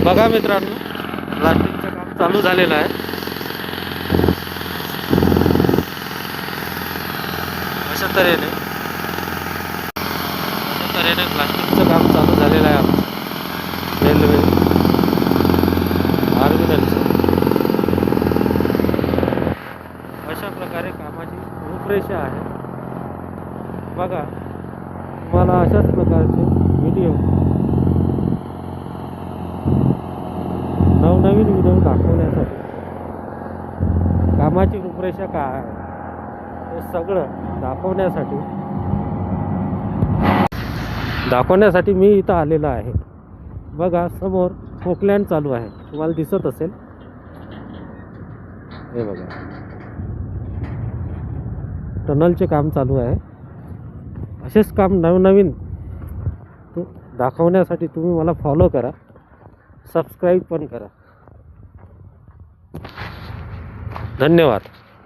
बघा मित्रांनो, प्लास्टिकचं काम चालू झालेलं आहे. अशा तऱ्हेने प्लास्टिकचं काम चालू झालेलं आहे आमचं रेल्वे आर्मिनलचं. अशा प्रकारे कामाची रूपरेषा आहे. बघा, तुम्हाला अशाच प्रकारचे व्हिडिओ, नवनवीन व्हिडिओ दाखवण्यासाठी कामाची रूपरेषा काय आहे हे सगळं दाखवण्यासाठी मी इथं आलेलो आहे. बघा, समोर पोकलँड चालू आहे, तुम्हाला दिसत असेल. हे बघा, टनलचे काम चालू आहे. असेच काम नवनवीन दाखवण्यासाठी तुम्ही मला फॉलो करा, सबस्क्राईब पण करा. धन्यवाद.